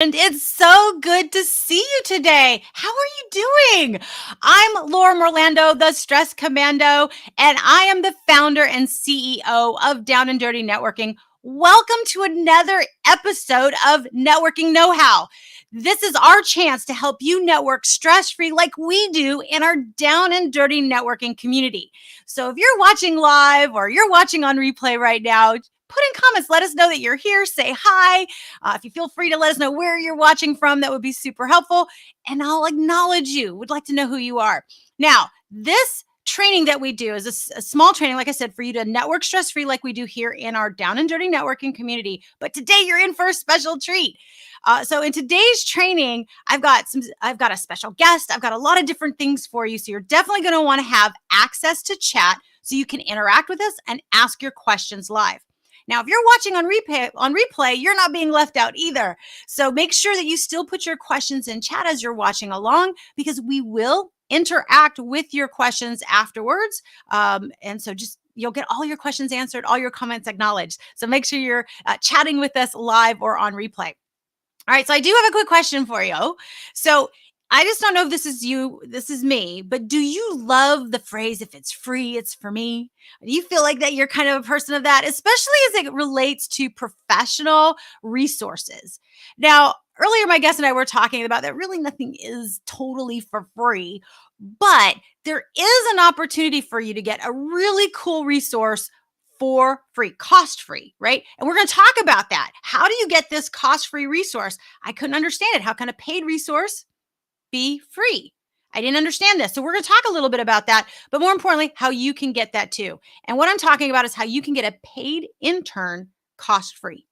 And it's so good to see you today. How are you doing? I'm Laura Orlando, the Stress Commando, and I am the founder and CEO of Down and Dirty Networking. Welcome to another episode of Networking Know-How. This is our chance to help you network stress-free like we do in our Down and Dirty Networking community. So if you're watching live or you're watching on replay right now, put in comments, let us know that you're here, say hi. If you feel free to let us know where you're watching from, that would be super helpful. And I'll acknowledge you. Would like to know who you are. Now, this training that we do is a small training, like I said, for you to network stress-free like we do here in our Down and Dirty Networking community. But today you're in for a special treat. So in today's training, I've got a special guest. I've got a lot of different things for you. So you're definitely going to want to have access to chat so you can interact with us and ask your questions live. Now, if you're watching on replay, you're not being left out either. So make sure that you still put your questions in chat as you're watching along, because we will interact with your questions afterwards. And so you'll get all your questions answered, all your comments acknowledged. So make sure you're chatting with us live or on replay. All right, so I do have a quick question for you. So I just don't know if this is you, this is me, but do you love the phrase, if it's free, it's for me? Do you feel like that you're kind of a person of that, especially as it relates to professional resources? Now, earlier, my guest and I were talking about that really nothing is totally for free, but there is an opportunity for you to get a really cool resource for free, cost-free, right? And we're going to talk about that. How do you get this cost-free resource? I couldn't understand it. How can a paid resource be free? I didn't understand this. So we're going to talk a little bit about that, but more importantly, how you can get that too. And what I'm talking about is how you can get a paid intern cost-free.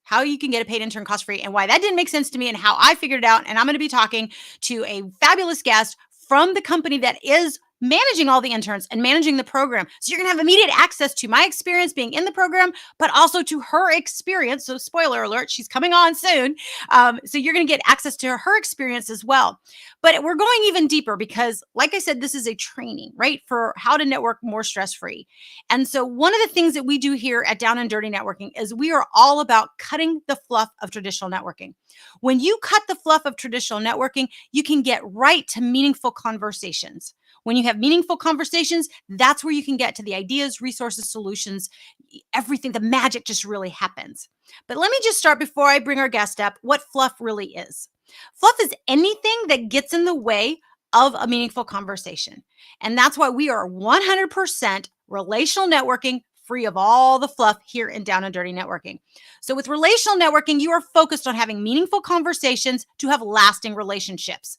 How you can get a paid intern cost-free and why that didn't make sense to me and how I figured it out. And I'm going to be talking to a fabulous guest from the company that is managing all the interns and managing the program. So you're going to have immediate access to my experience being in the program, but also to her experience. So spoiler alert, she's coming on soon. So you're going to get access to her experience as well. But we're going even deeper because, like I said, this is a training, right, for how to network more stress-free. And so one of the things that we do here at Down and Dirty Networking is we are all about cutting the fluff of traditional networking. When you cut the fluff of traditional networking, you can get right to meaningful conversations. When you have meaningful conversations, that's where you can get to the ideas, resources, solutions, everything. The magic just really happens. But let me just start before I bring our guest up, what fluff really is. Fluff is anything that gets in the way of a meaningful conversation. And that's why we are 100% relational networking, free of all the fluff here in Down and Dirty Networking. So with relational networking, you are focused on having meaningful conversations to have lasting relationships.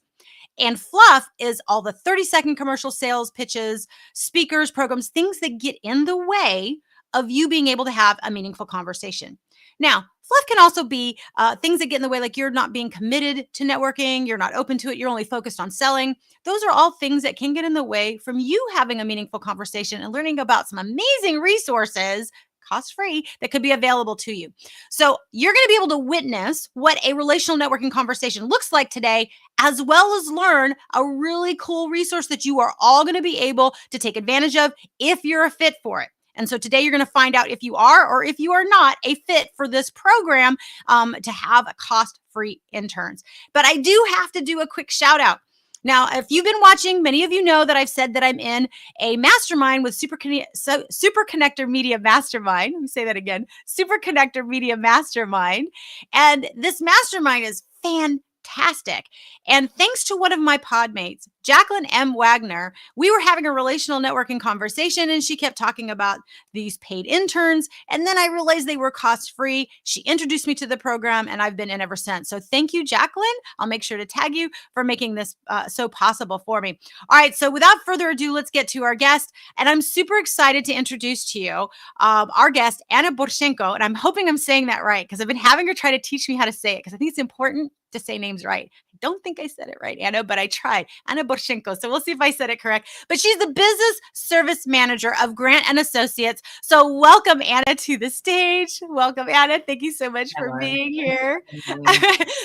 And fluff is all the 30-second commercial sales pitches, speakers, programs, things that get in the way of you being able to have a meaningful conversation. Now, fluff can also be things that get in the way, like you're not being committed to networking, you're not open to it, you're only focused on selling. Those are all things that can get in the way from you having a meaningful conversation and learning about some amazing resources, cost-free, that could be available to you. So you're going to be able to witness what a relational networking conversation looks like today, as well as learn a really cool resource that you are all going to be able to take advantage of if you're a fit for it. And so today you're going to find out if you are or if you are not a fit for this program to have a cost-free interns. But I do have to do a quick shout out. Now, if you've been watching, many of you know that I've said that I'm in a mastermind with Super Connector Media Mastermind. Let me say that again, Super Connector Media Mastermind. And this mastermind is fantastic. And thanks to one of my podmates, Jacqueline M. Wagner, we were having a relational networking conversation and she kept talking about these paid interns. And then I realized they were cost-free. She introduced me to the program and I've been in ever since. So thank you, Jacqueline. I'll make sure to tag you for making this so possible for me. All right, so without further ado, let's get to our guest. And I'm super excited to introduce to you our guest, Anna Borshenko. And I'm hoping I'm saying that right because I've been having her try to teach me how to say it because I think it's important to say names right. I don't think I said it right, Anna, but I tried. Anna Borshenko. So we'll see if I said it correct. But she's the business service manager of Grant and Associates. So welcome, Anna, to the stage. Welcome, Anna. Thank you so much for being here.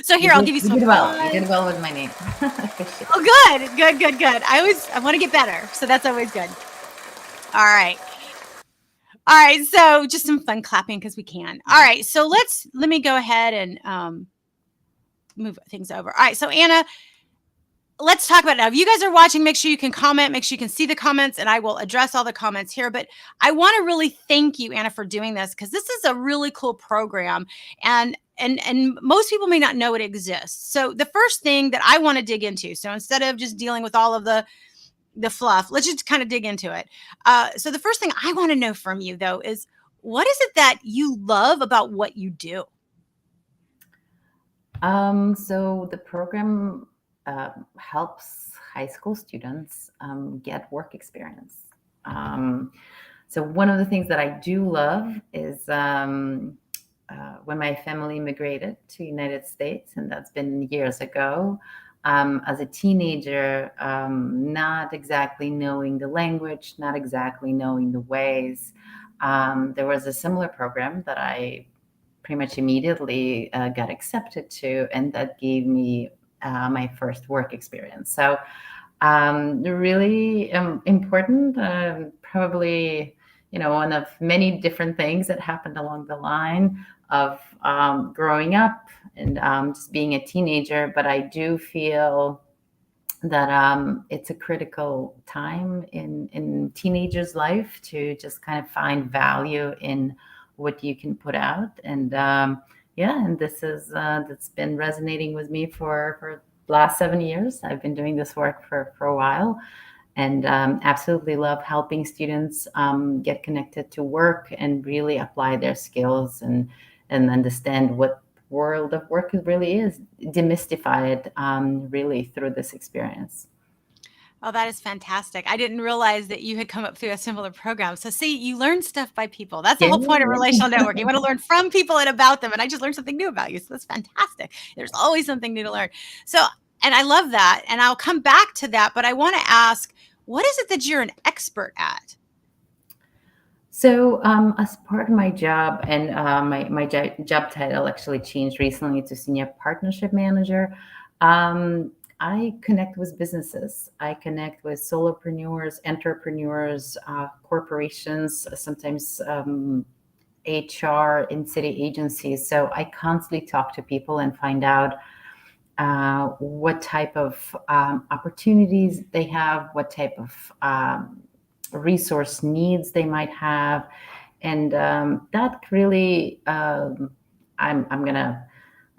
So here, I'll give you some. You did well. You did well with my name. Oh, good. I want to get better. So that's always good. All right. So just some fun clapping because we can. All right. So let me go ahead and move things over. All right. So Anna, let's talk about it now. If you guys are watching, make sure you can comment, make sure you can see the comments, and I will address all the comments here. But I want to really thank you, Anna, for doing this, because this is a really cool program. And most people may not know it exists. So the first thing that I want to dig into, so instead of just dealing with all of the fluff, let's just kind of dig into it. So the first thing I want to know from you, though, is what is it that you love about what you do? So the program helps high school students get work experience. Um, so one of the things that I do love is when my family immigrated to the United States, and that's been years ago. As a teenager, not exactly knowing the language, not exactly knowing the ways, there was a similar program that I pretty much immediately got accepted to, and that gave me my first work experience. So really important, probably, one of many different things that happened along the line of growing up and just being a teenager. But I do feel that it's a critical time in teenagers' life to just kind of find value in what you can put out. And yeah, and this is that's been resonating with me for the last 7 years. I've been doing this work for a while, and absolutely love helping students get connected to work and really apply their skills and understand what world of work really is, demystify it really through this experience. Oh, that is fantastic. I didn't realize that you had come up through a similar program. So, see, you learn stuff by people. That's the Yeah, whole point of relational networking. You want to learn from people and about them. And I just learned something new about you. So, that's fantastic. There's always something new to learn. So, and I love that. And I'll come back to that. But I want to ask, what is it that you're an expert at? so, as part of my job, and job title actually changed recently to senior partnership manager, I connect with businesses. I connect with solopreneurs, entrepreneurs, corporations, sometimes HR in city agencies. So I constantly talk to people and find out what type of opportunities they have, what type of resource needs they might have, and that really, I'm gonna.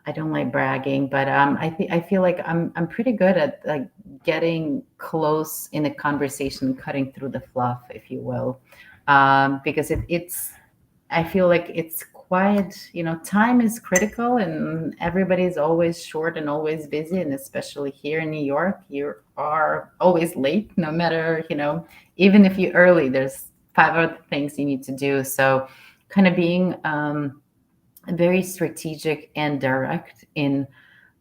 I don't like bragging, but I feel like I'm pretty good at like getting close in a conversation, cutting through the fluff, if you will, because it's I feel like it's quite, time is critical and everybody's always short and always busy. And especially here in New York, you are always late, no matter, even if you're early, there's five other things you need to do. So, kind of being very strategic and direct in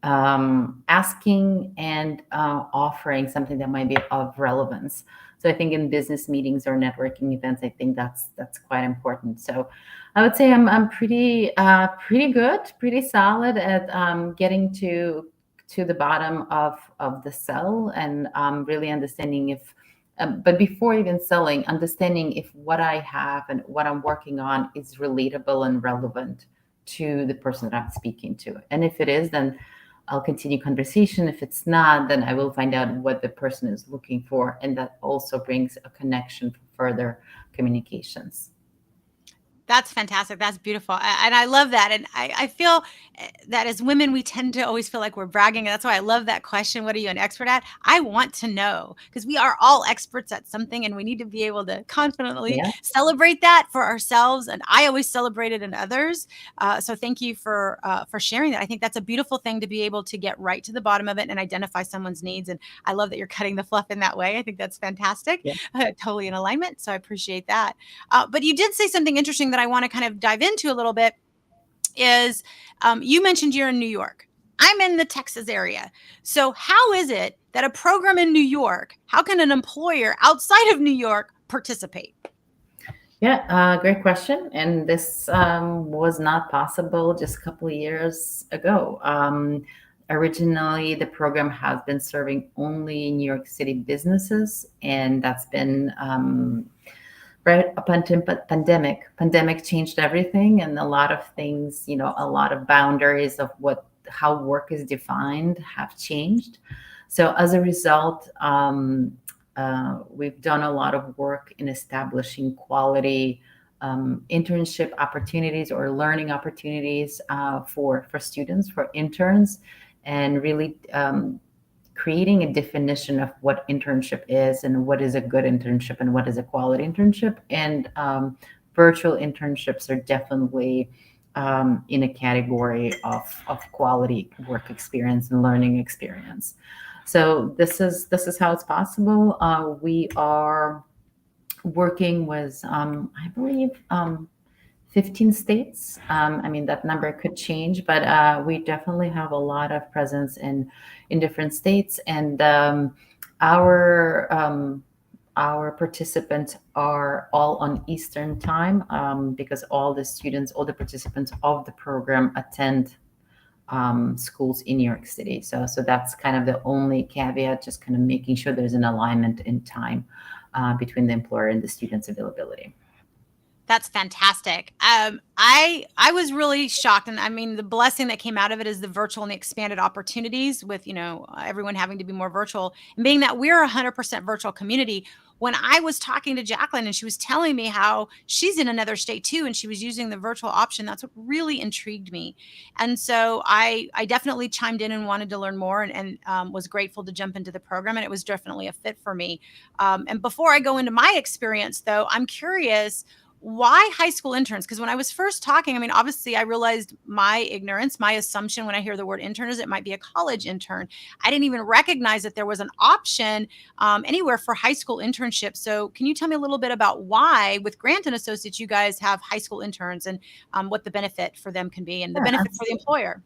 asking and offering something that might be of relevance. So I think in business meetings or networking events, I think that's quite important. So I would say I'm pretty good, pretty solid at getting to the bottom of the sell, and really understanding if. But before even selling, understanding if what I have and what I'm working on is relatable and relevant to the person that I'm speaking to. And if it is, then I'll continue conversation. If it's not, then I will find out what the person is looking for. And that also brings a connection for further communications. That's fantastic. That's beautiful. And I love that. And I feel that as women, we tend to always feel like we're bragging. And that's why I love that question. What are you an expert at? I want to know, because we are all experts at something and we need to be able to confidently Yeah. celebrate that for ourselves. And I always celebrate it in others. So thank you for sharing that. I think that's a beautiful thing to be able to get right to the bottom of it and identify someone's needs. And I love that you're cutting the fluff in that way. I think that's fantastic. Yeah. Totally in alignment. So I appreciate that. But you did say something interesting that I want to kind of dive into a little bit is you mentioned you're in New York. I'm in the Texas area. So how is it that a program in New York, how can an employer outside of New York participate? Yeah, great question. And this was not possible just a couple of years ago. Originally, the program has been serving only New York City businesses, and that's been right up until pandemic. Pandemic changed everything, and a lot of things, a lot of boundaries of what how work is defined have changed. So as a result, we've done a lot of work in establishing quality internship opportunities or learning opportunities for students, for interns, and really creating a definition of what internship is and what is a good internship and what is a quality internship. And virtual internships are definitely in a category of quality work experience and learning experience. So this is how it's possible. We are working with, I believe, 15 states. I mean, that number could change, but we definitely have a lot of presence in different states, and our our participants are all on Eastern time because all the students, all the participants of the program attend schools in New York City. So that's kind of the only caveat, just kind of making sure there's an alignment in time between the employer and the student's availability. That's fantastic. I was really shocked, and I mean, the blessing that came out of it is the virtual and the expanded opportunities with everyone having to be more virtual, and being that we're a 100% virtual community. When I was talking to Jacqueline and she was telling me how she's in another state too, and she was using the virtual option, that's what really intrigued me. And so I definitely chimed in and wanted to learn more, and was grateful to jump into the program, and it was definitely a fit for me. And before I go into my experience, though, I'm curious, why high school interns? Because when I was first talking, I mean, obviously, I realized my ignorance, my assumption when I hear the word intern is it might be a college intern. I didn't even recognize that there was an option anywhere for high school internships. So, can you tell me a little bit about why, with Grant and Associates, you guys have high school interns, and what the benefit for them can be, and the Sure, benefit for the absolutely. employer?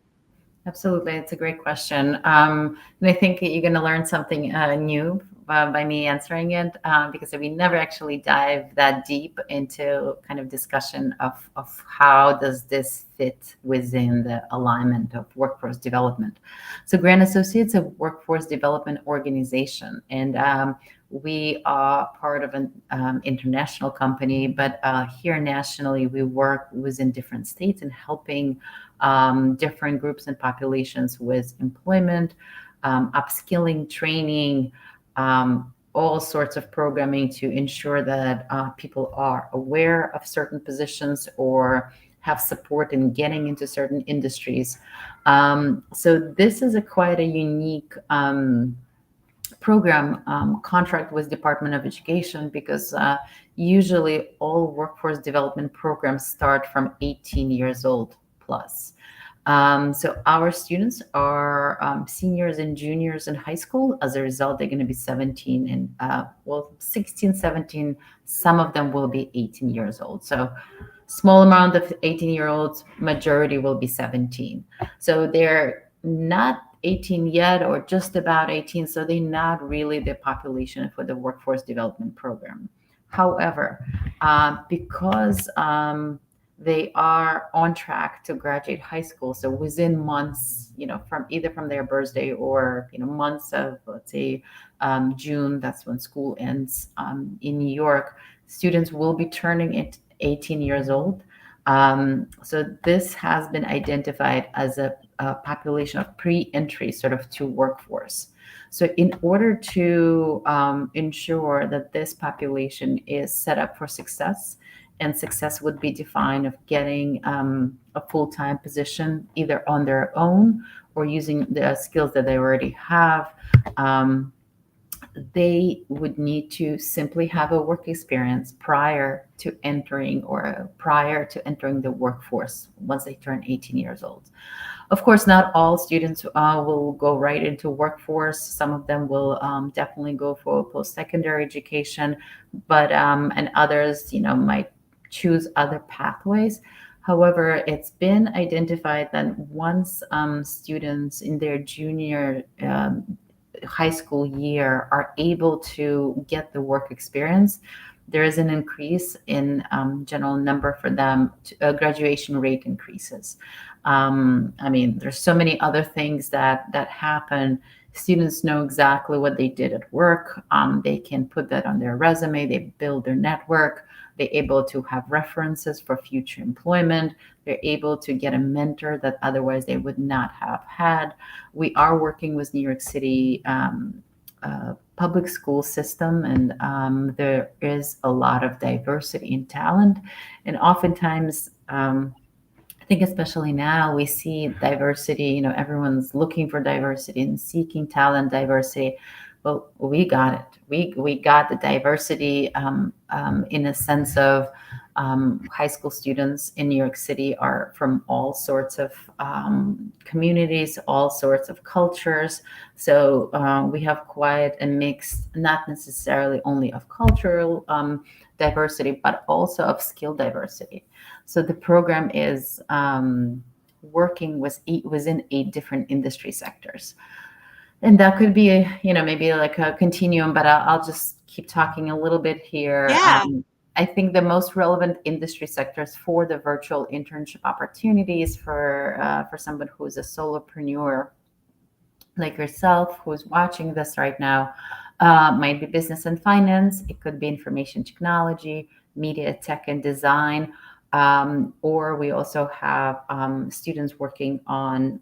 Absolutely, it's a great question. And I think you're going to learn something new by me answering it because we never actually dive that deep into kind of discussion of how does this fit within the alignment of workforce development. So Grant Associates, a workforce development organization, and we are part of an international company, but here nationally, we work within different states and helping different groups and populations with employment, upskilling, training, all sorts of programming to ensure that people are aware of certain positions or have support in getting into certain industries. So this is a quite a unique program contract with Department of Education because usually all workforce development programs start from 18 years old plus. So our students are seniors and juniors in high school. As a result, they're going to be 17 and 16, 17. Some of them will be 18 years old. So small amount of 18-year-olds, majority will be 17. So they're not 18 yet or just about 18, so they're not really the population for the workforce development program. However, because they are on track to graduate high school, so within months, from either from their birthday or months of, let's say, June, that's when school ends in New York, students will be turning it 18 years old. So this has been identified as a population of pre-entry sort of to workforce. So in order to ensure that this population is set up for success, and success would be defined of getting a full-time position either on their own or using the skills that they already have, they would need to simply have a work experience prior to entering the workforce once they turn 18 years old. Of course, not all students will go right into workforce. Some of them will definitely go for post-secondary education, but and others, might choose other pathways. However, it's been identified that once students in their junior high school year are able to get the work experience, there is an increase in general number for them. Graduation rate increases. I mean, there's so many other things that happen. Students know exactly what they did at work. They can put that on their resume. They build their network. They're able to have references for future employment. They're able to get a mentor that otherwise they would not have had. We are working with New York City public school system, and there is a lot of diversity in talent. And oftentimes, I think especially now we see diversity, everyone's looking for diversity and seeking talent diversity. Well, we got it. We got the diversity in a sense of high school students in New York City are from all sorts of communities, all sorts of cultures. So we have quite a mix, not necessarily only of cultural diversity, but also of skill diversity. So the program is working within 8 different industry sectors. And that could be, maybe like a continuum, but I'll just keep talking a little bit here. Yeah. I think the most relevant industry sectors for the virtual internship opportunities for someone who's a solopreneur like yourself, who's watching this right now, might be business and finance. It could be information technology, media, tech, and design. Or we also have students working on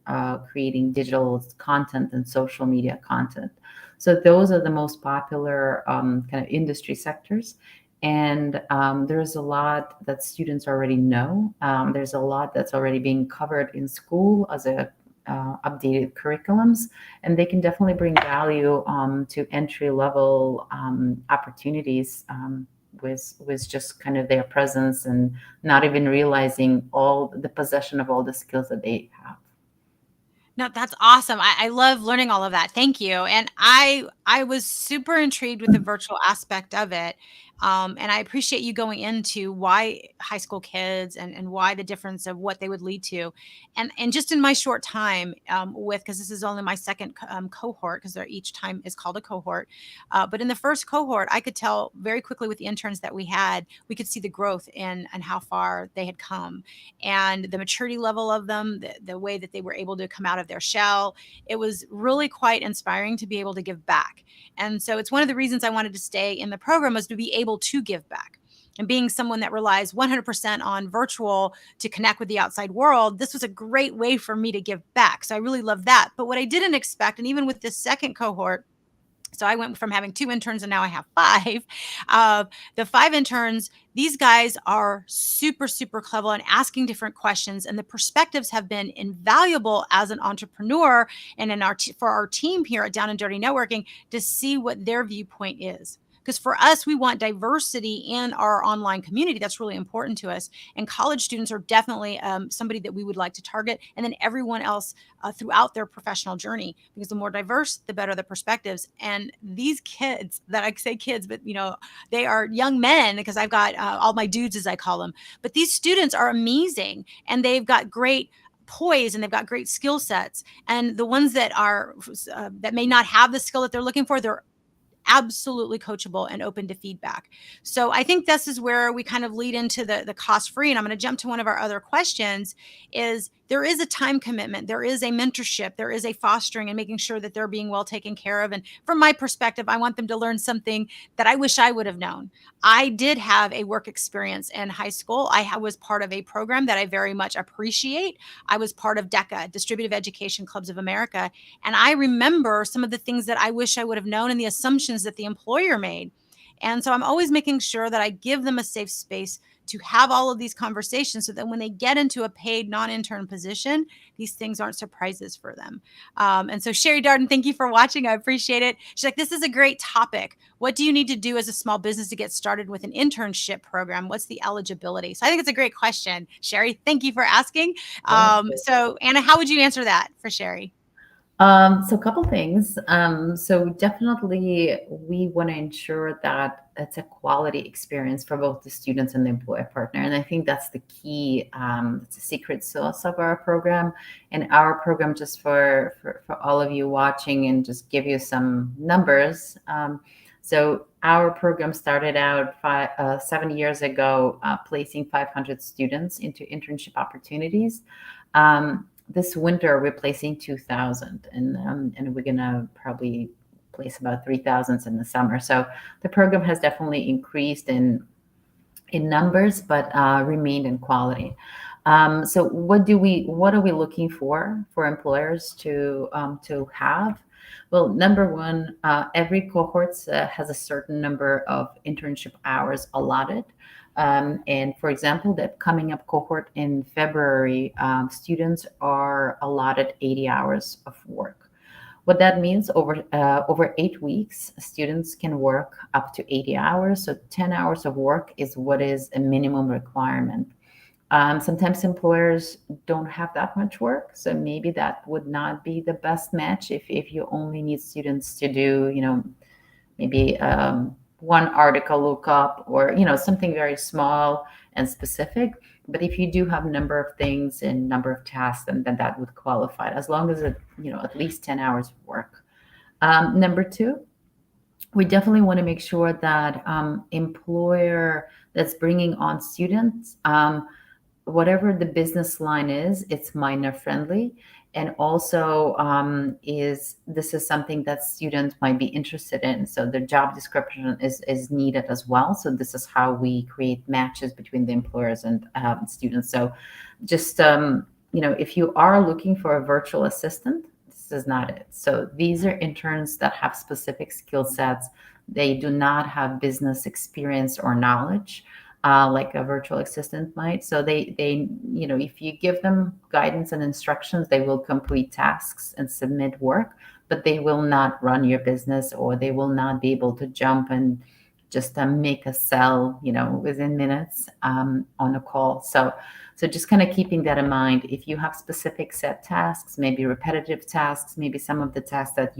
creating digital content and social media content. So those are the most popular kind of industry sectors. And there's a lot that students already know. There's a lot that's already being covered in school as a updated curriculums, and they can definitely bring value to entry level opportunities with just kind of their presence and not even realizing all the possession of all the skills that they have. No, that's awesome. I love learning all of that. Thank you. And I was super intrigued with the virtual aspect of it. And I appreciate you going into why high school kids and why the difference of what they would lead to. And just in my short time because this is only my second cohort, because each time is called a cohort. But in the first cohort, I could tell very quickly with the interns that we had, we could see the growth in and how far they had come and the maturity level of them, the way that they were able to come out of their shell. It was really quite inspiring to be able to give back. And so it's one of the reasons I wanted to stay in the program, was to be able to give back. And being someone that relies 100% on virtual to connect with the outside world, this was a great way for me to give back. So I really love that. But what I didn't expect, and even with this second cohort, so I went from having 2 interns and now I have five. The 5 interns, these guys are super, super clever and asking different questions. And the perspectives have been invaluable as an entrepreneur and for our team here at Down and Dirty Networking to see what their viewpoint is. Because for us, we want diversity in our online community. That's really important to us. And college students are definitely somebody that we would like to target. And then everyone else throughout their professional journey, because the more diverse, the better the perspectives. And these kids, that I say kids, but they are young men, because I've got all my dudes, as I call them. But these students are amazing, and they've got great poise, and they've got great skill sets. And the ones that are that may not have the skill that they're looking for, they're absolutely coachable and open to feedback. So I think this is where we kind of lead into the cost free. And I'm going to jump to one of our other questions. Is there is a time commitment, there is a mentorship, there is a fostering and making sure that they're being well taken care of. And from my perspective, I want them to learn something that I wish I would have known. I did have a work experience in high school. I was part of a program that I very much appreciate. I was part of DECA, Distributive Education Clubs of America. And I remember some of the things that I wish I would have known and the assumptions that the employer made. And so I'm always making sure that I give them a safe space to have all of these conversations, so that when they get into a paid non-intern position, these things aren't surprises for them. And so Sherry Darden, thank you for watching. I appreciate it. She's like, this is a great topic. What do you need to do as a small business to get started with an internship program? What's the eligibility? So I think it's a great question. Sherry, thank you for asking. So Anna, how would you answer that for Sherry? So a couple things. So definitely we want to ensure that it's a quality experience for both the students and the employer partner. And I think that's the key, it's a secret sauce of our program. And our program, just for all of you watching and just give you some numbers. So our program started out 7 years ago, placing 500 students into internship opportunities. This winter we're placing 2,000, and we're gonna probably place about 3,000 in the summer. So the program has definitely increased in numbers, but remained in quality. So what are we looking for employers to have? Well, number one, every cohort has a certain number of internship hours allotted. And for example, the coming up cohort in February, students are allotted 80 hours of work. What that means, over 8 weeks, students can work up to 80 hours. So 10 hours of work is what is a minimum requirement. Sometimes employers don't have that much work, so maybe that would not be the best match if you only need students to do, maybe one article lookup, or something very small and specific. But if you do have a number of things and number of tasks, then that would qualify, as long as it at least 10 hours of work. Number two, we definitely want to make sure that employer that's bringing on students, whatever the business line is, it's minor friendly. And also, this is something that students might be interested in. So the job description is needed as well. So this is how we create matches between the employers and students. So just, if you are looking for a virtual assistant, this is not it. So these are interns that have specific skill sets. They do not have business experience or knowledge, like a virtual assistant might. So they if you give them guidance and instructions, they will complete tasks and submit work, but they will not run your business, or they will not be able to jump and just make a sell, within minutes, on a call. So just kind of keeping that in mind. If you have specific set tasks, maybe repetitive tasks, maybe some of the tasks that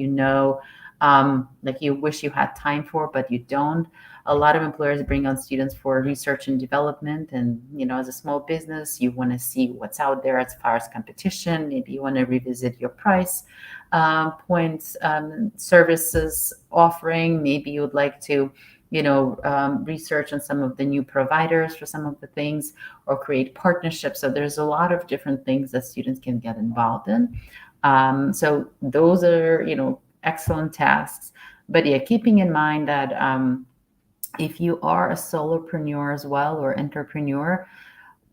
like you wish you had time for, but you don't. A lot of employers bring on students for research and development. And, as a small business, you want to see what's out there as far as competition. Maybe you want to revisit your price points, services offering. Maybe you would like to, research on some of the new providers for some of the things, or create partnerships. So there's a lot of different things that students can get involved in. So those are, excellent tasks. But yeah, keeping in mind that if you are a solopreneur as well, or entrepreneur,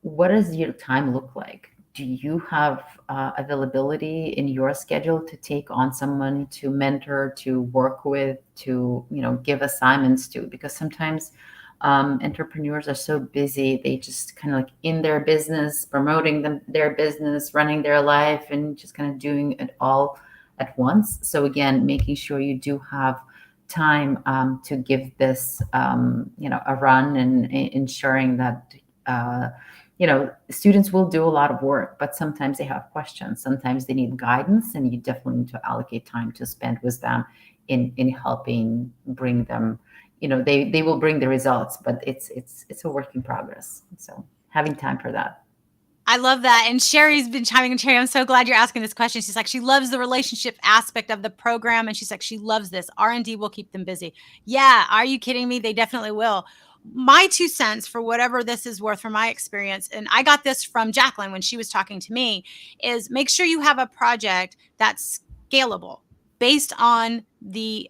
what does your time look like? Do you have availability in your schedule to take on someone to mentor, to work with, to give assignments to? Because sometimes entrepreneurs are so busy, they just kind of like in their business, promoting their business, running their life, and just kind of doing it all at once. So again, making sure you do have time to give this a run, and ensuring that students will do a lot of work, but sometimes they have questions, sometimes they need guidance, and you definitely need to allocate time to spend with them in helping bring them. They will bring the results, but it's a work in progress. So having time for that. I love that. And Sherry's been chiming in. Sherry, I'm so glad you're asking this question. She's like, she loves the relationship aspect of the program. And she's like, she loves this. R&D will keep them busy. Yeah. Are you kidding me? They definitely will. My 2 cents, for whatever this is worth from my experience, and I got this from Jacqueline when she was talking to me, is make sure you have a project that's scalable based on the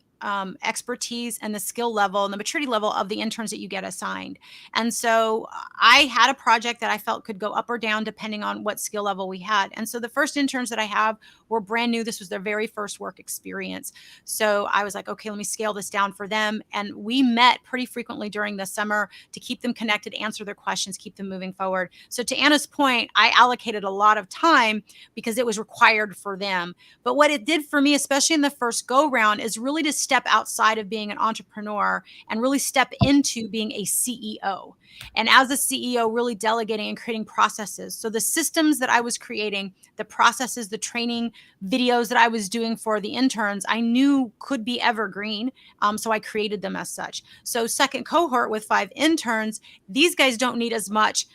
expertise and the skill level and the maturity level of the interns that you get assigned. And so I had a project that I felt could go up or down depending on what skill level we had. And so the first interns that I have were brand new. This was their very first work experience. So I was like, okay, let me scale this down for them. And we met pretty frequently during the summer to keep them connected, answer their questions, keep them moving forward. So to Anna's point, I allocated a lot of time because it was required for them. But what it did for me, especially in the first go round, is really to step outside of being an entrepreneur and really step into being a CEO. And as a CEO, really delegating and creating processes. So the systems that I was creating, the processes, the training videos that I was doing for the interns, I knew could be evergreen. So I created them as such. So second cohort with 5 interns, these guys don't need as much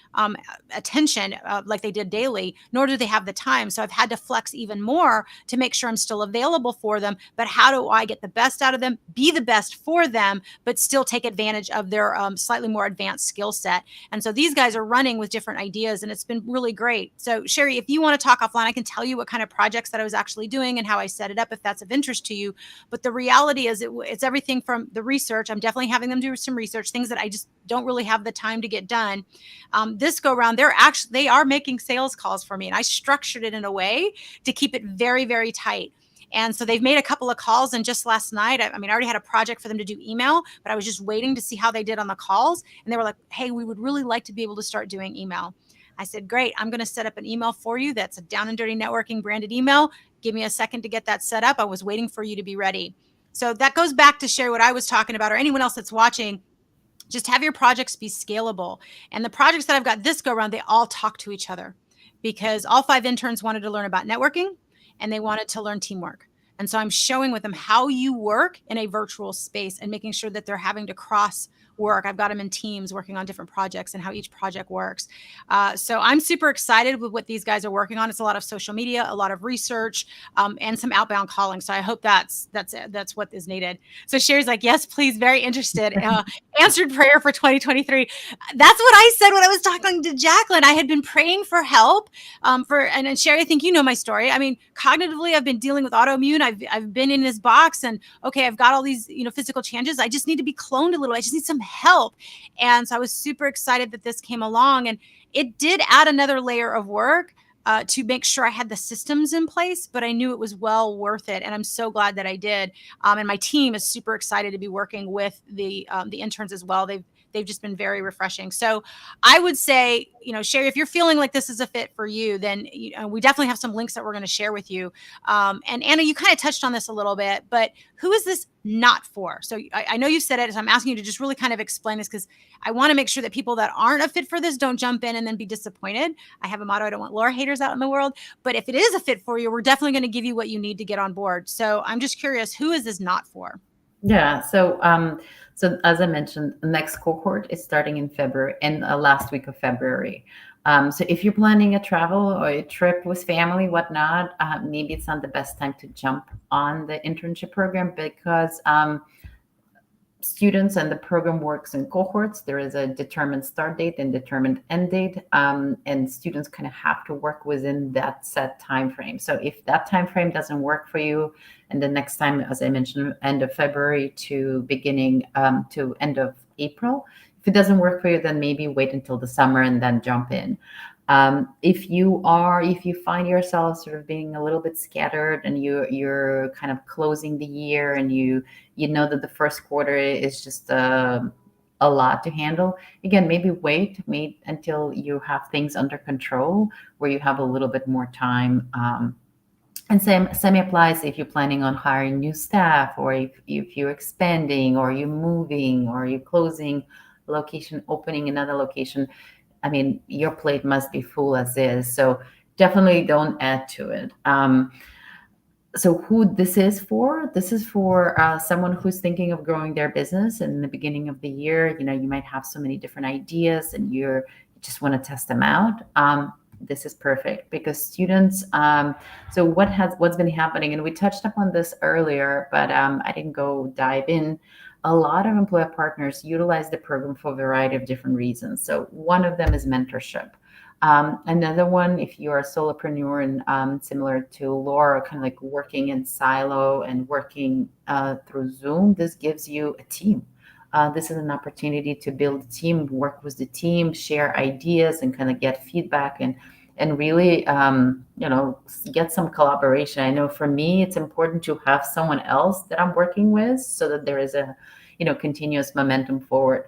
attention like they did daily, nor do they have the time. So I've had to flex even more to make sure I'm still available for them. But how do I get the best out out of them, be the best for them, but still take advantage of their slightly more advanced skill set. And so these guys are running with different ideas, and it's been really great. So Sherry, if you want to talk offline, I can tell you what kind of projects that I was actually doing and how I set it up if that's of interest to you. But the reality is it's everything from the research. I'm definitely having them do some research, things that I just don't really have the time to get done. This go around, they are making sales calls for me, and I structured it in a way to keep it very, very tight. And so they've made a couple of calls. And just last night, I mean, I already had a project for them to do email, but I was just waiting to see how they did on the calls. And they were like, hey, we would really like to be able to start doing email. I said, great. I'm going to set up an email for you. That's a Down and Dirty Networking branded email. Give me a second to get that set up. I was waiting for you to be ready. So that goes back to share what I was talking about, or anyone else that's watching. Just have your projects be scalable. And the projects that I've got this go around, they all talk to each other because all 5 interns wanted to learn about networking and they wanted to learn teamwork. And so I'm showing with them how you work in a virtual space and making sure that they're having to cross work. I've got them in teams working on different projects and how each project works. So I'm super excited with what these guys are working on. It's a lot of social media, a lot of research, and some outbound calling. So I hope that's what is needed. So Sherry's like, yes, please, very interested. Answered prayer for 2023. That's what I said when I was talking to Jacqueline. I had been praying for help and Sherry, I think you know my story. I mean, cognitively, I've been dealing with autoimmune. I've been in this box, and okay, I've got all these physical changes. I just need to be cloned a little. I just need some help. And so I was super excited that this came along, and it did add another layer of work to make sure I had the systems in place, but I knew it was well worth it. And I'm so glad that I did. And my team is super excited to be working with the interns as well. They've just been very refreshing. So I would say, Sherry, if you're feeling like this is a fit for you, then we definitely have some links that we're going to share with you. And Anna, you kind of touched on this a little bit, but who is this not for? So I know you said it, so I'm asking you to just really kind of explain this because I want to make sure that people that aren't a fit for this don't jump in and then be disappointed. I have a motto: I don't want Laura haters out in the world. But if it is a fit for you, we're definitely going to give you what you need to get on board. So I'm just curious, who is this not for? Yeah. So as I mentioned, the next cohort is starting in February, in the last week of February. So if you're planning a travel or a trip with family, whatnot, maybe it's not the best time to jump on the internship program because students and the program works in cohorts. There is a determined start date and determined end date, and students kind of have to work within that set time frame. So if that time frame doesn't work for you, and the next time, as I mentioned, end of February to beginning to end of April, if it doesn't work for you, then maybe wait until the summer and then jump in. If you find yourself sort of being a little bit scattered and you're kind of closing the year and you know that the first quarter is just a lot to handle, again, maybe wait until you have things under control where you have a little bit more time. And same applies if you're planning on hiring new staff, or if you're expanding, or you're moving, or you're closing a location, opening another location. I mean, your plate must be full as is. So definitely don't add to it. So who this is for? This is for someone who's thinking of growing their business in the beginning of the year. You might have so many different ideas and you just want to test them out. This is perfect because students. So what's been happening, and we touched upon this earlier, but I didn't go dive in. A lot of employer partners utilize the program for a variety of different reasons. So one of them is mentorship. Another one, if you're a solopreneur and similar to Laura, kind of like working in silo and working through Zoom, this gives you a team. This is an opportunity to build a team, work with the team, share ideas, and kind of get feedback and really, get some collaboration. I know for me, it's important to have someone else that I'm working with so that there is a, continuous momentum forward.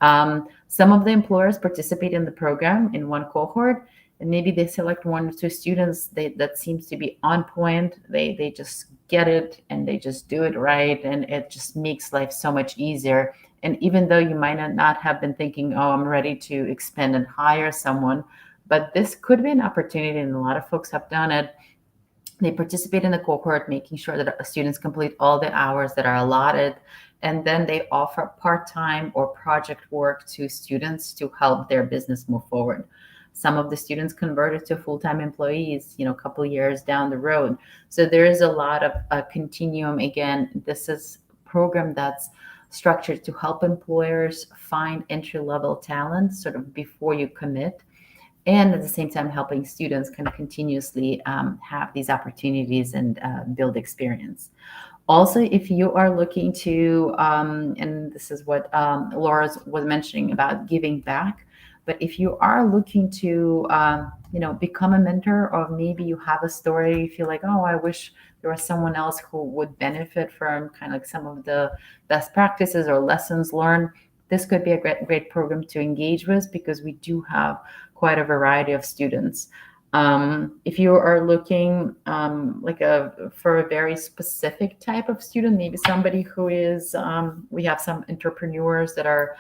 Some of the employers participate in the program in one cohort, and maybe they select 1 or 2 students that seems to be on point. They just get it and they just do it right, and it just makes life so much easier. And even though you might not have been thinking, oh, I'm ready to expand and hire someone, but this could be an opportunity, and a lot of folks have done it. They participate in the cohort, making sure that students complete all the hours that are allotted, and then they offer part-time or project work to students to help their business move forward. Some of the students converted to full-time employees, a couple years down the road. So there is a lot of continuum. Again, this is program that's structured to help employers find entry-level talent sort of before you commit, and at the same time helping students kind of continuously have these opportunities and build experience. Also, if you are looking to, and this is what Laura was mentioning about giving back, but if you are looking to, become a mentor, or maybe you have a story, you feel like, oh, I wish there was someone else who would benefit from kind of like some of the best practices or lessons learned, this could be a great program to engage with, because we do have quite a variety of students. If you are looking for a very specific type of student, maybe somebody who is, we have some entrepreneurs that are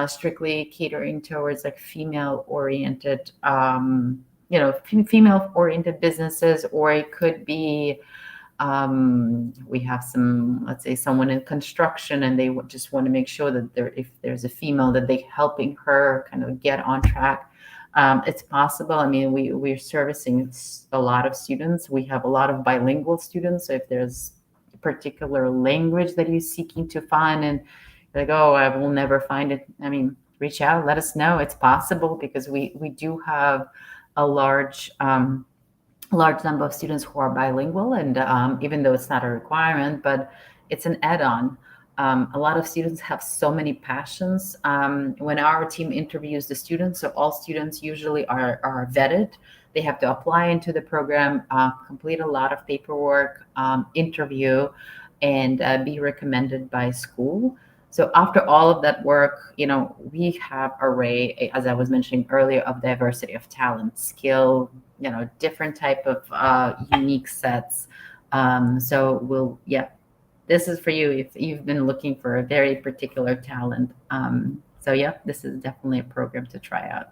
strictly catering towards like female-oriented, female-oriented businesses, or it could be we have some, let's say, someone in construction, and they just want to make sure that if there's a female, that they helping her kind of get on track. It's possible. I mean, we're servicing a lot of students. We have a lot of bilingual students. So if there's a particular language that you're seeking to find, and you're like, oh, I will never find it, I mean, reach out, let us know. It's possible, because we do have a large number of students who are bilingual, and even though it's not a requirement, but it's an add-on. A lot of students have so many passions. When our team interviews the students, so all students usually are vetted. They have to apply into the program, complete a lot of paperwork, interview, and be recommended by school. So after all of that work, we have array, as I was mentioning earlier, of diversity of talent, skill, different type of unique sets. This is for you if you've been looking for a very particular talent. This is definitely a program to try out.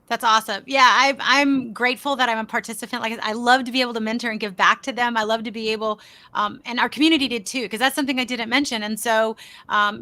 That's awesome. Yeah, I'm grateful that I'm a participant. Like, I love to be able to mentor and give back to them. I love to be able, and our community did too, because that's something I didn't mention. And so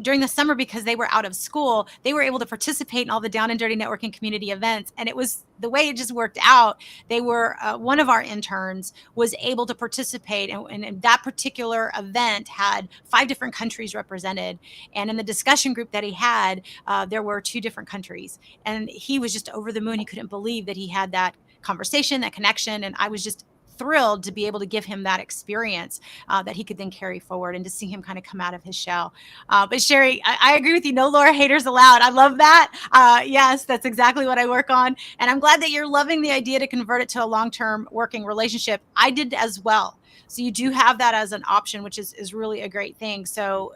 during the summer, because they were out of school, they were able to participate in all the Down and Dirty networking community events. And it was the way it just worked out. They were, one of our interns was able to participate, and that particular event had 5 different countries represented. And in the discussion group that he had, there were 2 different countries. And he was just over the moon. He couldn't believe that he had that conversation, that connection. And I was just thrilled to be able to give him that experience that he could then carry forward, and to see him kind of come out of his shell. But Sherry, I agree with you. No Laura haters allowed. I love that. Yes, that's exactly what I work on. And I'm glad that you're loving the idea to convert it to a long-term working relationship. I did as well. So you do have that as an option, which is really a great thing. So,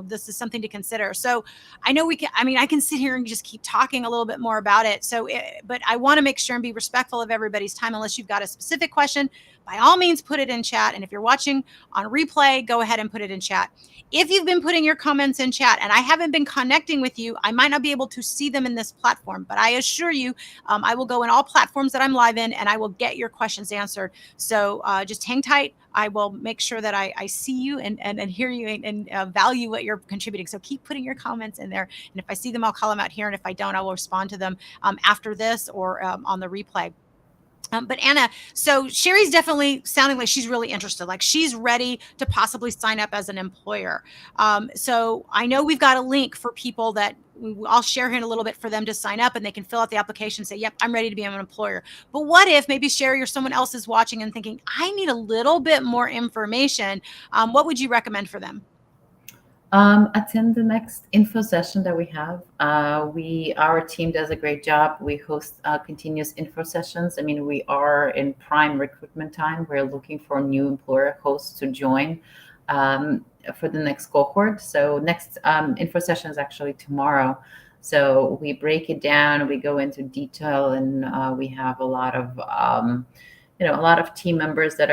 this is something to consider. So I know I can sit here and just keep talking a little bit more about it. But I want to make sure and be respectful of everybody's time. Unless you've got a specific question, by all means, put it in chat. And if you're watching on replay, go ahead and put it in chat. If you've been putting your comments in chat and I haven't been connecting with you, I might not be able to see them in this platform, but I assure you, I will go in all platforms that I'm live in, and I will get your questions answered. So just hang tight. I will make sure that I see you and hear you, and value what you're contributing. So keep putting your comments in there. And if I see them, I'll call them out here. And if I don't, I will respond to them after this, or on the replay. But Anna, so Sherry's definitely sounding like she's really interested, like she's ready to possibly sign up as an employer. So I know we've got a link for people that I'll share here in a little bit, for them to sign up, and they can fill out the application and say, yep, I'm ready to be an employer. But what if maybe Sherry or someone else is watching and thinking, I need a little bit more information? What would you recommend for them? Attend the next info session that we have. Our team does a great job. We host continuous info sessions. I mean, we are in prime recruitment time. We're looking for new employer hosts to join for the next cohort. So next info session is actually tomorrow. So we break it down. We go into detail, and we have a lot of team members that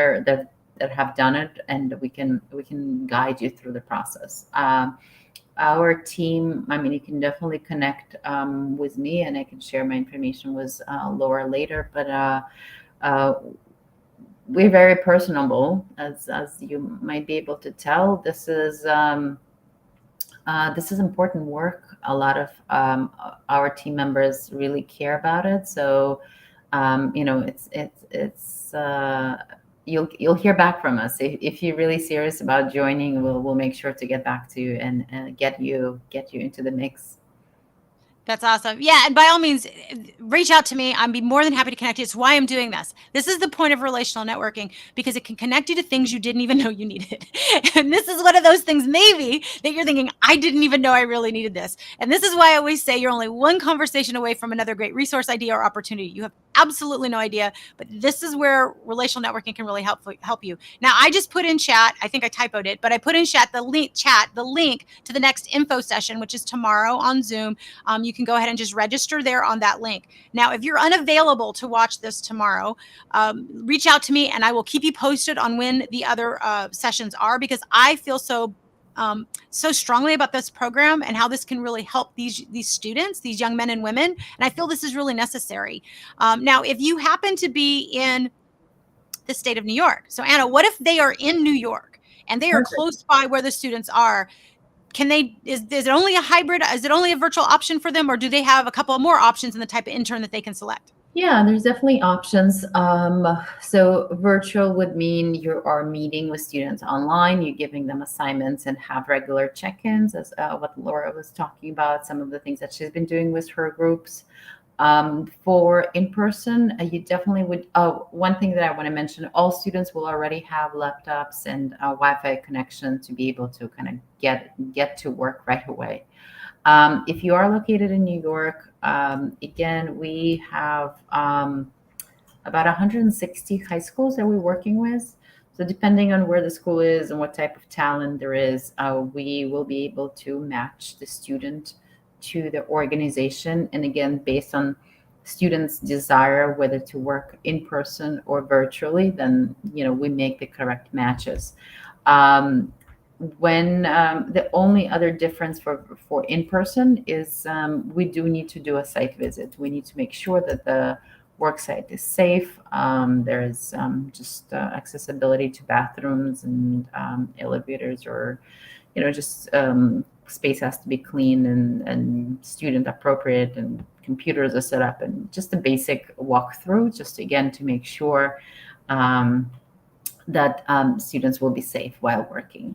have done it, and we can guide you through the process. Our team, I mean, you can definitely connect with me, and I can share my information with Laura later. But we're very personable, as you might be able to tell. This is important work. A lot of our team members really care about it. So it's you'll hear back from us. If you're really serious about joining, we'll make sure to get back to you and get you into the mix. That's awesome. Yeah, and by all means, reach out to me. I'd be more than happy to connect you. It's why I'm doing this. This is the point of relational networking, because it can connect you to things you didn't even know you needed. And this is one of those things maybe that you're thinking, I didn't even know I really needed this. And this is why I always say you're only one conversation away from another great resource, idea, or opportunity. You have absolutely no idea, but this is where relational networking can really help you. Now, I just put in chat, I think I typoed it, but I put in chat the link to the next info session, which is tomorrow on Zoom. You can go ahead and just register there on that link. Now, if you're unavailable to watch this tomorrow, reach out to me and I will keep you posted on when the other sessions are, because I feel so strongly about this program and how this can really help these students, these young men and women. And I feel this is really necessary. Now, if you happen to be in the state of New York, so Anna, what if they are in New York and they are Perfect. close by where the students are? Can they, is it only a hybrid? Is it only a virtual option for them, or do they have a couple more options in the type of intern that they can select? Yeah, there's definitely options. So virtual would mean you are meeting with students online, you're giving them assignments and have regular check-ins, as what Laura was talking about, some of the things that she's been doing with her groups. For in-person, you definitely would. Oh, one thing that I want to mention: all students will already have laptops and a Wi-Fi connection to be able to kind of get to work right away. If you are located in New York, again, we have about 160 high schools that we're working with. So depending on where the school is and what type of talent there is, we will be able to match the student to the organization. And again, based on students' desire, whether to work in person or virtually, then we make the correct matches. Um, when the only other difference for in person is we do need to do a site visit. We need to make sure that the work site is safe. There is just accessibility to bathrooms and elevators, or just space has to be clean and student appropriate, and computers are set up, and just a basic walkthrough, just again to make sure that students will be safe while working.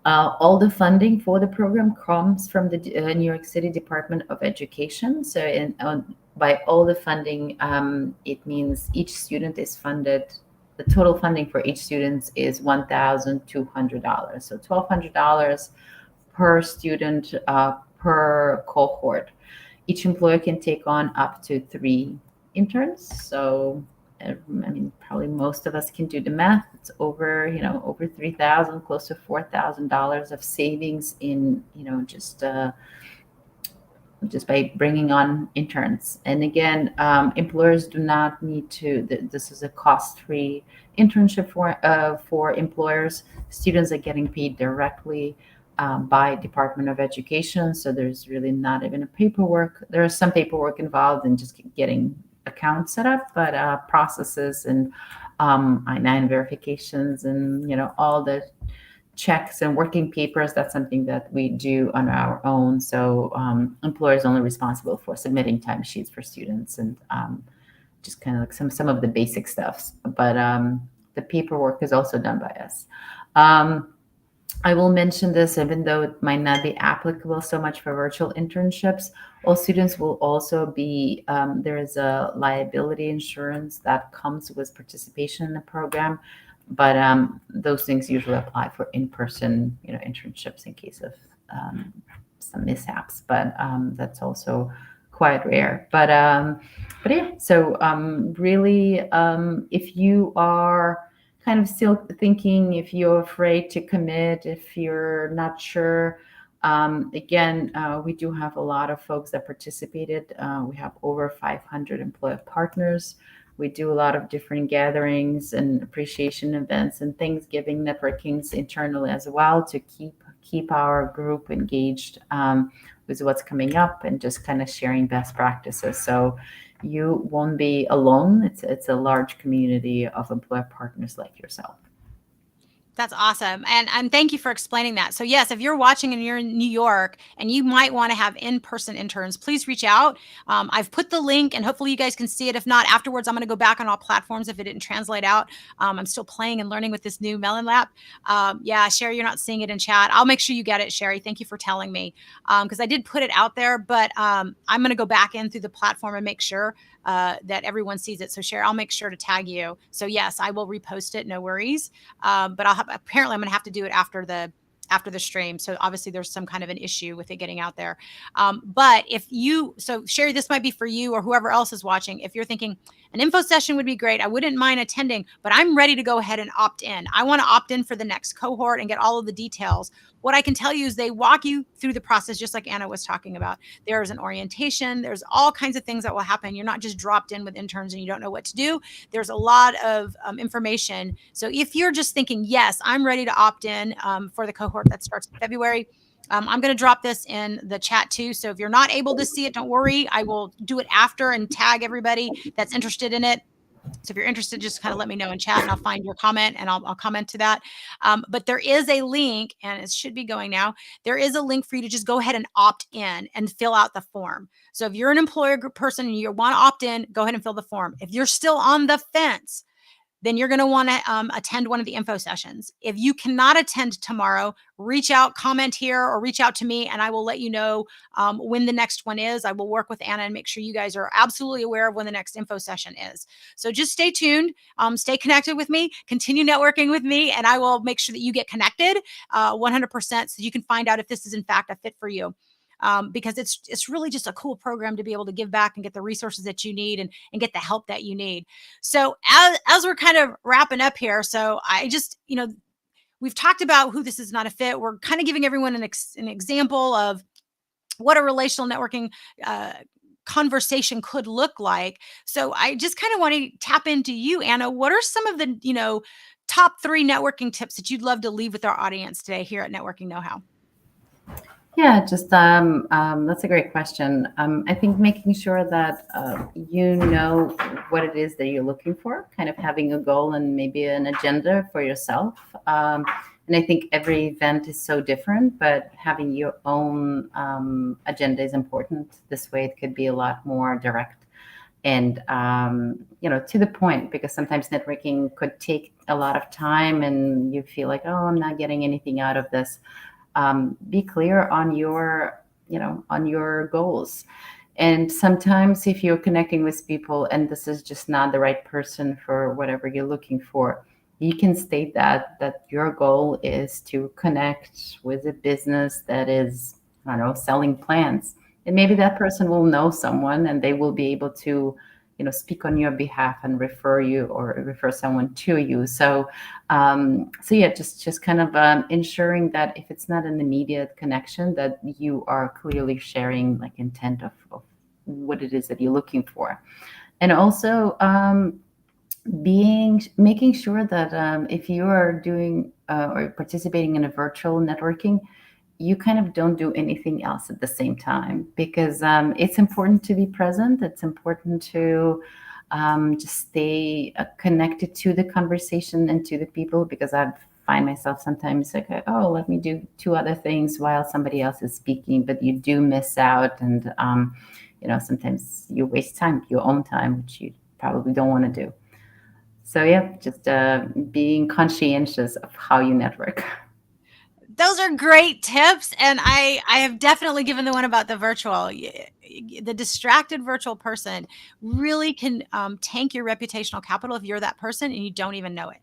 All the funding for the program comes from the New York City Department of Education. So by all the funding, it means each student is funded. The total funding for each student is $1,200. So $1,200 per student per cohort. Each employer can take on up to 3 interns. So I mean, probably most of us can do the math. It's over 3,000, close to $4,000 of savings in, just by bringing on interns. And again, employers do not need to. This is a cost-free internship for employers. Students are getting paid directly by Department of Education, so there's really not even a paperwork. There is some paperwork involved in just getting accounts set up, but processes and I-9 verifications and all the checks and working papers, that's something that we do on our own. So employers only responsible for submitting timesheets for students and just kind of like some of the basic stuffs. But the paperwork is also done by us. I will mention this, even though it might not be applicable so much for virtual internships. All students will also be, there is a liability insurance that comes with participation in the program, but those things usually apply for in-person, internships in case of some mishaps. But that's also quite rare. But yeah, so really, if you are kind of still thinking, if you're afraid to commit, if you're not sure, again, we do have a lot of folks that participated. We have over 500 employer partners. We do a lot of different gatherings and appreciation events and Thanksgiving networkings internally as well to keep our group engaged with what's coming up and just kind of sharing best practices. So you won't be alone. It's a large community of employer partners like yourself. That's awesome. And thank you for explaining that. So yes, if you're watching and you're in New York and you might want to have in-person interns, please reach out. I've put the link and hopefully you guys can see it. If not, afterwards, I'm going to go back on all platforms if it didn't translate out. I'm still playing and learning with this new Melon Lab. Yeah, Sherry, you're not seeing it in chat. I'll make sure you get it, Sherry. Thank you for telling me because I did put it out there, but I'm going to go back in through the platform and make sure that everyone sees it. So Sherry, I'll make sure to tag you. So yes, I will repost it. No worries. But apparently I'm going to have to do it after the stream. So obviously there's some kind of an issue with it getting out there. But so Sherry, this might be for you or whoever else is watching. If you're thinking an info session would be great, I wouldn't mind attending, but I'm ready to go ahead and opt in. I want to opt in for the next cohort and get all of the details. What I can tell you is they walk you through the process, just like Anna was talking about. There's an orientation. There's all kinds of things that will happen. You're not just dropped in with interns and you don't know what to do. There's a lot of information. So if you're just thinking, yes, I'm ready to opt in for the cohort that starts in February, I'm going to drop this in the chat too. So if you're not able to see it, don't worry. I will do it after and tag everybody that's interested in it. So if you're interested, just kind of let me know in chat and I'll find your comment and I'll comment to that. But there is a link and it should be going now. There is a link for you to just go ahead and opt in and fill out the form. So if you're an employer group person and you want to opt in, go ahead and fill the form. If you're still on the fence, then you're going to want to attend one of the info sessions. If you cannot attend tomorrow, reach out, comment here, or reach out to me, and I will let you know when the next one is. I will work with Anna and make sure you guys are absolutely aware of when the next info session is. So just stay tuned, stay connected with me, continue networking with me, and I will make sure that you get connected 100% so you can find out if this is in fact a fit for you. Because it's really just a cool program to be able to give back and get the resources that you need and get the help that you need. So as we're kind of wrapping up here, so I just, we've talked about who this is not a fit. We're kind of giving everyone an example of what a relational networking conversation could look like. So I just kind of want to tap into you, Anna. What are some of the, top 3 networking tips that you'd love to leave with our audience today here at Networking Know-How? Yeah, just that's a great question. I think making sure that you know what it is that you're looking for, kind of having a goal and maybe an agenda for yourself. And I think every event is so different, but having your own agenda is important. This way, it could be a lot more direct and to the point, because sometimes networking could take a lot of time, and you feel like, oh, I'm not getting anything out of this. Be clear on your goals. And sometimes if you're connecting with people and this is just not the right person for whatever you're looking for, you can state that your goal is to connect with a business that is, I don't know, selling plants. And maybe that person will know someone and they will be able to speak on your behalf and refer you or refer someone to you. So yeah, just kind of ensuring that if it's not an immediate connection, that you are clearly sharing like intent of what it is that you're looking for. And also making sure that if you are doing or participating in a virtual networking, you kind of don't do anything else at the same time, because it's important to be present. It's important to just stay connected to the conversation and to the people, because I find myself sometimes like, oh, let me do 2 other things while somebody else is speaking, but you do miss out. And, sometimes you waste time, your own time, which you probably don't want to do. So yeah, just being conscientious of how you network. Those are great tips. And I have definitely given the one about the virtual. The distracted virtual person really can tank your reputational capital if you're that person and you don't even know it.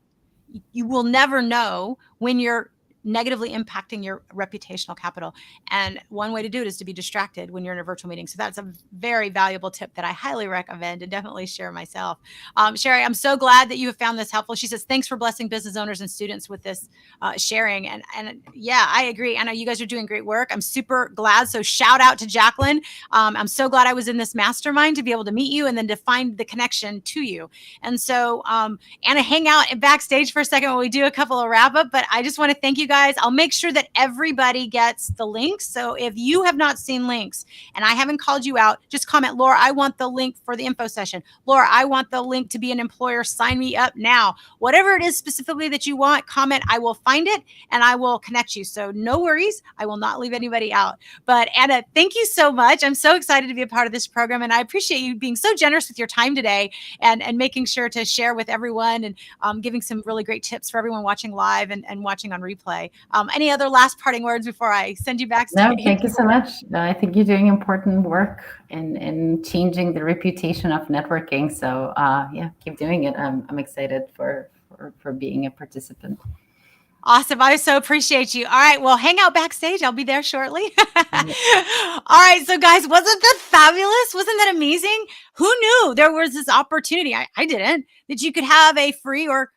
You will never know when you're negatively impacting your reputational capital. And one way to do it is to be distracted when you're in a virtual meeting. So that's a very valuable tip that I highly recommend and definitely share myself. Sherry, I'm so glad that you have found this helpful. She says, thanks for blessing business owners and students with this sharing. And yeah, I agree. I know you guys are doing great work. I'm super glad. So shout out to Jacqueline. I'm so glad I was in this mastermind to be able to meet you and then to find the connection to you. And so Anna, hang out backstage for a second while we do a couple of wrap up, but I just want to thank you guys. I'll make sure that everybody gets the links. So if you have not seen links and I haven't called you out, just comment, Laura, I want the link for the info session. Laura, I want the link to be an employer. Sign me up now. Whatever it is specifically that you want, comment. I will find it and I will connect you. So no worries. I will not leave anybody out. But Anna, thank you so much. I'm so excited to be a part of this program. And I appreciate you being so generous with your time today and making sure to share with everyone and giving some really great tips for everyone watching live and watching on replay. Any other last parting words before I send you backstage? No, thank you so much. I think you're doing important work in changing the reputation of networking. So yeah, keep doing it. I'm excited for being a participant. Awesome. I so appreciate you. All right. Well, hang out backstage. I'll be there shortly. All right. So, guys, wasn't that fabulous? Wasn't that amazing? Who knew there was this opportunity? I didn't, that you could have a free or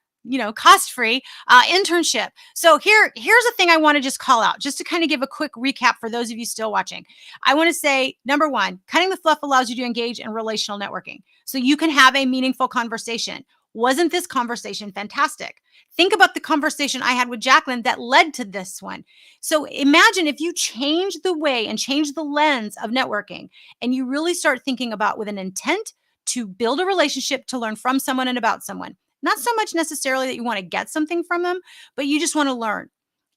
cost-free internship. So here's the thing I want to just call out, just to kind of give a quick recap for those of you still watching. I want to say, number one, cutting the fluff allows you to engage in relational networking. So you can have a meaningful conversation. Wasn't this conversation fantastic? Think about the conversation I had with Jacqueline that led to this one. So imagine if you change the way and change the lens of networking and you really start thinking about with an intent to build a relationship, to learn from someone and about someone. Not so much necessarily that you want to get something from them, but you just want to learn.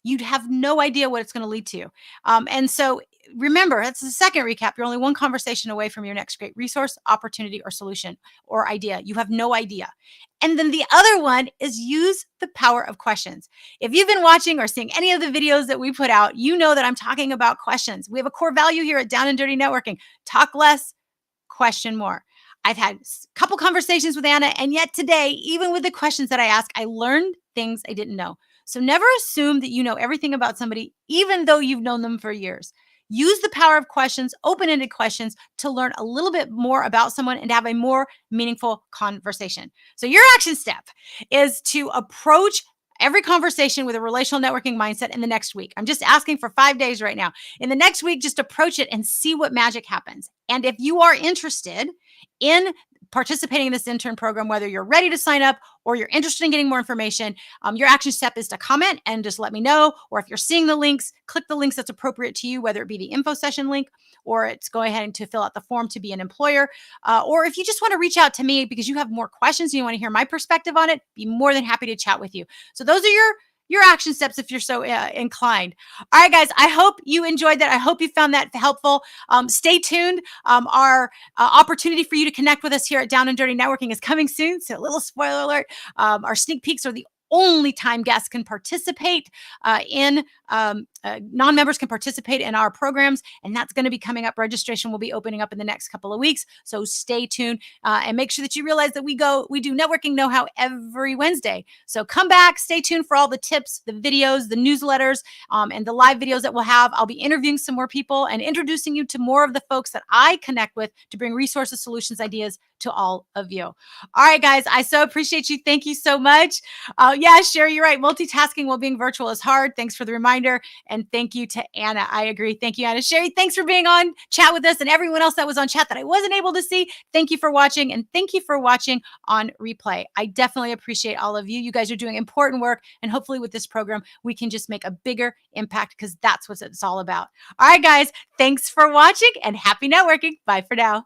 You'd have no idea what it's going to lead to. And so remember, that's the second recap. You're only one conversation away from your next great resource, opportunity, or solution or idea. You have no idea. And then the other one is use the power of questions. If you've been watching or seeing any of the videos that we put out, you know that I'm talking about questions. We have a core value here at Down and Dirty Networking. Talk less, question more. I've had a couple conversations with Anna, and yet today, even with the questions that I ask, I learned things I didn't know. So never assume that you know everything about somebody, even though you've known them for years. Use the power of questions, open-ended questions, to learn a little bit more about someone and to have a more meaningful conversation. So your action step is to approach every conversation with a relational networking mindset in the next week. I'm just asking for 5 days right now. In the next week, just approach it and see what magic happens. And if you are interested in participating in this intern program, whether you're ready to sign up or you're interested in getting more information, your action step is to comment and just let me know. Or if you're seeing the links, click the links that's appropriate to you, whether it be the info session link or it's go ahead and to fill out the form to be an employer. Or if you just want to reach out to me because you have more questions and you want to hear my perspective on it, be more than happy to chat with you. So those are your action steps if you're so inclined. All right, guys, I hope you enjoyed that. I hope you found that helpful. Stay tuned. Our opportunity for you to connect with us here at Down and Dirty Networking is coming soon. So a little spoiler alert, our sneak peeks are the only time guests can participate non-members can participate in our programs, and that's going to be coming up. Registration will be opening up in the next couple of weeks, so stay tuned and make sure that you realize that we do networking know-how every Wednesday. So come back, stay tuned for all the tips, the videos, the newsletters, and the live videos that we'll have. I'll be interviewing some more people and introducing you to more of the folks that I connect with to bring resources, solutions, ideas to all of you. All right, guys, I so appreciate you. Thank you so much. Yeah, Sherry, you're right. Multitasking while being virtual is hard. Thanks for the reminder. And thank you to Anna. I agree. Thank you, Anna. Sherry, thanks for being on chat with us, and everyone else that was on chat that I wasn't able to see. Thank you for watching, and thank you for watching on replay. I definitely appreciate all of you. You guys are doing important work, and hopefully with this program, we can just make a bigger impact because that's what it's all about. All right, guys, thanks for watching, and happy networking. Bye for now.